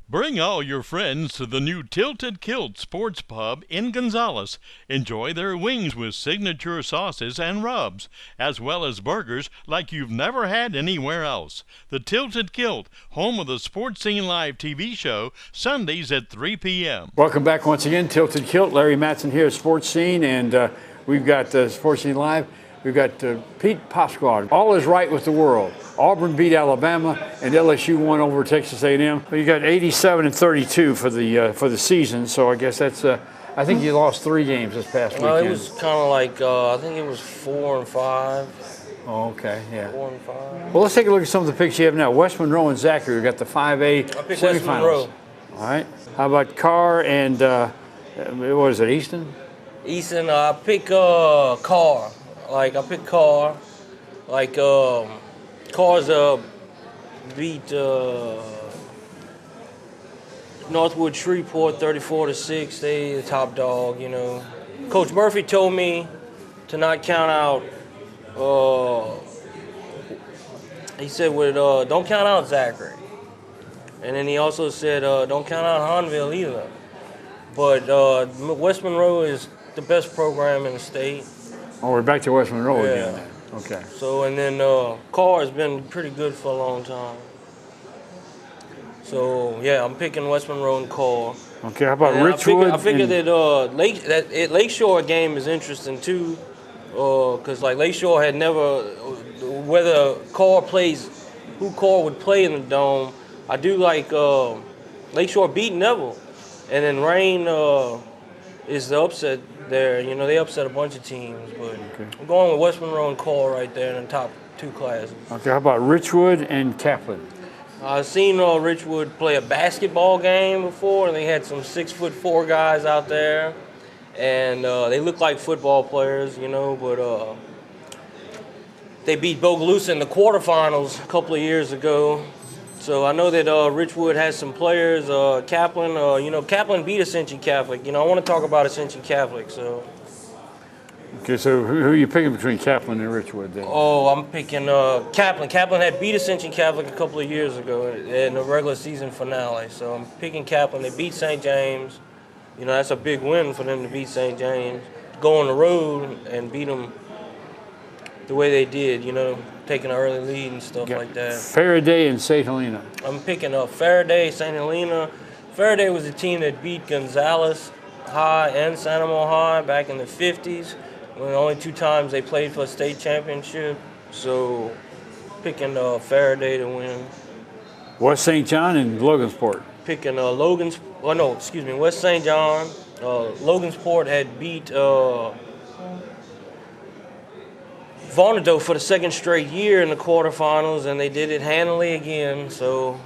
Bring all your friends to the new Tilted Kilt Sports Pub in Gonzales. Enjoy their wings with signature sauces and rubs, as well as burgers like you've never had anywhere else. The Tilted Kilt, home of the Sports Scene Live TV show, Sundays at 3 p.m. Welcome back once again, Tilted Kilt. Larry Matson here at Sports Scene, and we've got Sports Scene Live. We've got Pete Pasquale. All is right with the world. Auburn beat Alabama, and LSU won over Texas A&M. You got 87-32 for the season. So I guess that's. I think you lost 3 games this past weekend. It was kind of like I think it was 4 and 5. Oh, okay, yeah. 4 and 5. Well, let's take a look at some of the picks you have now. West Monroe and Zachary. We got the 5A I picked semifinals. West Monroe. All right. How about Carr and what is it, Easton? Easton, I pick Carr. Like I picked Carr. Like Carr's beat Northwood Shreveport 34-6. They the top dog, you know. Coach Murphy told me to not count out. He said, don't count out Zachary. And then he also said, don't count out Hahnville either. But West Monroe is the best program in the state. Oh, we're back to West Monroe Yeah. again. Okay. So, and then Carr has been pretty good for a long time. So, yeah, I'm picking West Monroe and Carr. Okay, how about And Richwood? I figure that Lakeshore game is interesting too, because like Lakeshore had never, whether Carr plays, who Carr would play in the Dome. I do like Lakeshore beat Neville, and then Rain is the upset there. You know, they upset a bunch of teams, but I'm going with West Monroe and Carr right there in the top 2 classes. Okay, how about Richwood and Kaplan? I've seen Richwood play a basketball game before, and they had some 6'4" guys out there, and they look like football players, you know, but they beat Bogalusa in the quarterfinals a couple of years ago. So I know that Richwood has some players. Kaplan, you know, Kaplan beat Ascension Catholic. You know, I want to talk about Ascension Catholic, so. Okay, so who are you picking between Kaplan and Richwood then? Oh, I'm picking Kaplan. Kaplan had beat Ascension Catholic a couple of years ago in the regular season finale. So I'm picking Kaplan. They beat St. James. You know, that's a big win for them to beat St. James. Go on the road and beat them the way they did, you know, taking an early lead and stuff like that. Faraday and St. Helena. I'm picking Faraday, St. Helena. Faraday was a team that beat Gonzales High and San Amor High back in the 50s. When only 2 times they played for a state championship. So picking Faraday to win. West St. John and Logansport. Picking West St. John. Logansport had beat Vonado for the 2nd straight year in the quarterfinals, and they did it handily again. So,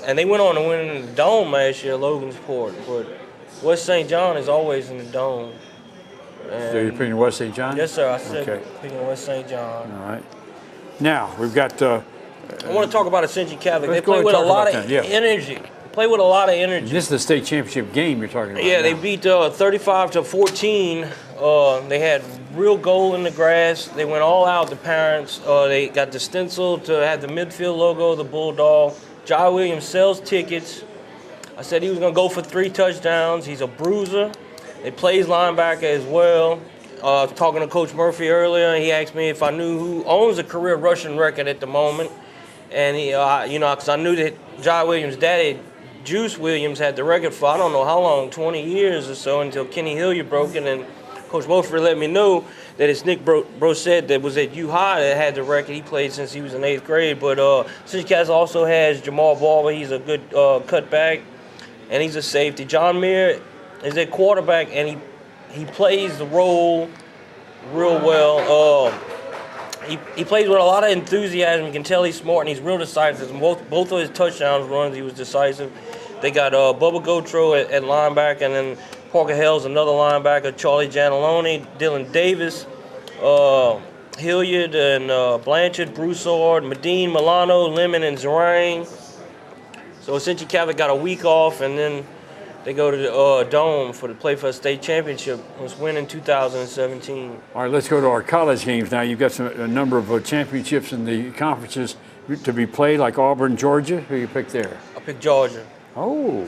and they went on to win in the Dome last year, Logansport. But West St. John is always in the Dome. So you're picking West St. John? Yes, sir. I said picking West St. John. All right. Now, we've got... I want to talk about Ascension Catholic. They Let's go play ahead with and a talk lot about of that, yeah. energy. Play with a lot of energy. This is the state championship game you're talking about. Yeah, now. they beat 35-14. They had real goal in the grass. They went all out, the parents. They got the stencil to have the midfield logo, the Bulldog. Jai Williams sells tickets. I said he was going to go for 3 touchdowns. He's a bruiser. They plays linebacker as well. I was talking to Coach Murphy earlier, and he asked me if I knew who owns a career rushing record at the moment. And he, you know, because I knew that Jai Williams' daddy, Juice Williams, had the record for I don't know how long, 20 years or so, until Kenny Hilliard broke it. And Coach Murphy let me know that it's Nick Brosette that was at U High that had the record. He played since he was in 8th grade. But Cincinnati also has Jamal Barber. He's a good cutback, and he's a safety. John Muir is at quarterback, and he plays the role real well. he plays with a lot of enthusiasm. You can tell he's smart and he's real decisive. Both of his touchdowns runs, he was decisive. They got Bubba Gotro at linebacker, and then Parker Hell's another linebacker, Charlie Giannelloni, Dylan Davis, Hilliard and Blanchard, Broussard, Medine, Milano, Lemon, and Zerang. So essentially Catholic got a week off, and then they go to the Dome to play for a state championship. It was win in 2017. All right, let's go to our college games now. You've got a number of championships in the conferences to be played, like Auburn, Georgia. Who you picked there? I picked Georgia. Oh,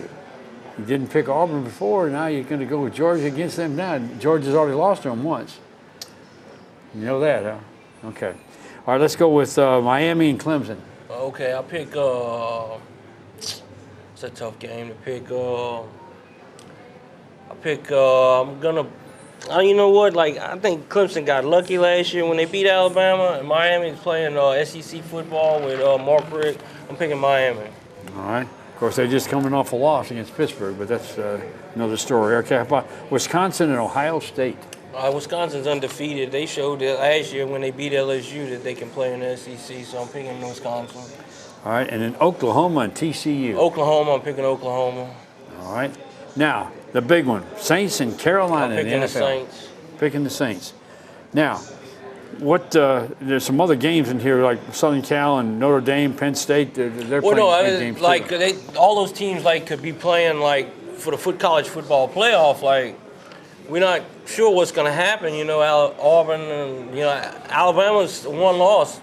you didn't pick Auburn before. Now you're going to go with Georgia against them now. Georgia's already lost to them once. You know that, huh? Okay. All right, let's go with Miami and Clemson. Okay, I pick. It's a tough game to pick. I'm gonna. You know what? Like, I think Clemson got lucky last year when they beat Alabama, and Miami's playing SEC football with Mark Richt. I'm picking Miami. All right. Of course, they're just coming off a loss against Pittsburgh, but that's another story. Okay, how about Wisconsin and Ohio State? Wisconsin's undefeated. They showed that last year when they beat LSU that they can play in the SEC, so I'm picking Wisconsin. All right, and then Oklahoma and TCU. Oklahoma, I'm picking Oklahoma. All right. Now, the big one, Saints and Carolina I'm picking in the the NFL. Saints. Picking the Saints. Now, there's some other games in here like Southern Cal and Notre Dame, Penn State. They're playing big games like too. all those teams could be playing for the college football playoff. We're not sure what's going to happen. You know, Auburn and Alabama's one loss.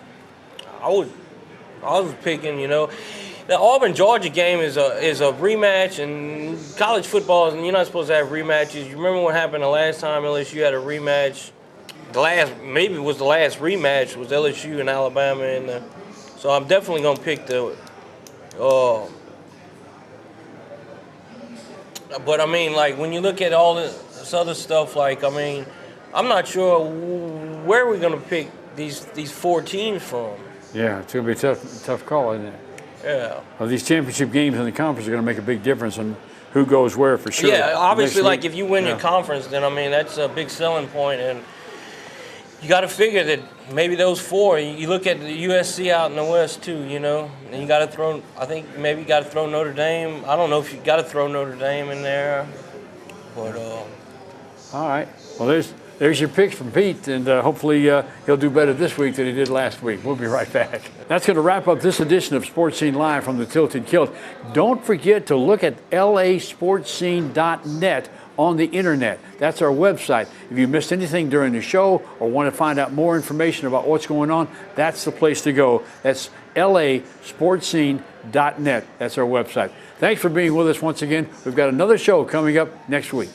I was picking. The Auburn-Georgia game is a rematch, and college football, and you're not supposed to have rematches. You remember what happened the last time LSU had a rematch? Maybe it was the last rematch was LSU and Alabama, so I'm definitely gonna pick the. But I mean, when you look at all this other stuff, I'm not sure where we're gonna pick these 4 teams from. Yeah, it's gonna be a tough call, isn't it? Yeah. Well, these championship games in the conference are going to make a big difference on who goes where for sure. Yeah, obviously, Next week, if you win your conference, then that's a big selling point, and you got to figure that maybe those 4. You look at the USC out in the West too, and you got to throw. I think maybe you got to throw Notre Dame. I don't know if you got to throw Notre Dame in there, but. All right. Well, there's your picks from Pete, and hopefully he'll do better this week than he did last week. We'll be right back. That's going to wrap up this edition of Sports Scene Live from the Tilted Kilt. Don't forget to look at lasportscene.net on the internet. That's our website. If you missed anything during the show or want to find out more information about what's going on, that's the place to go. That's lasportscene.net. That's our website. Thanks for being with us once again. We've got another show coming up next week.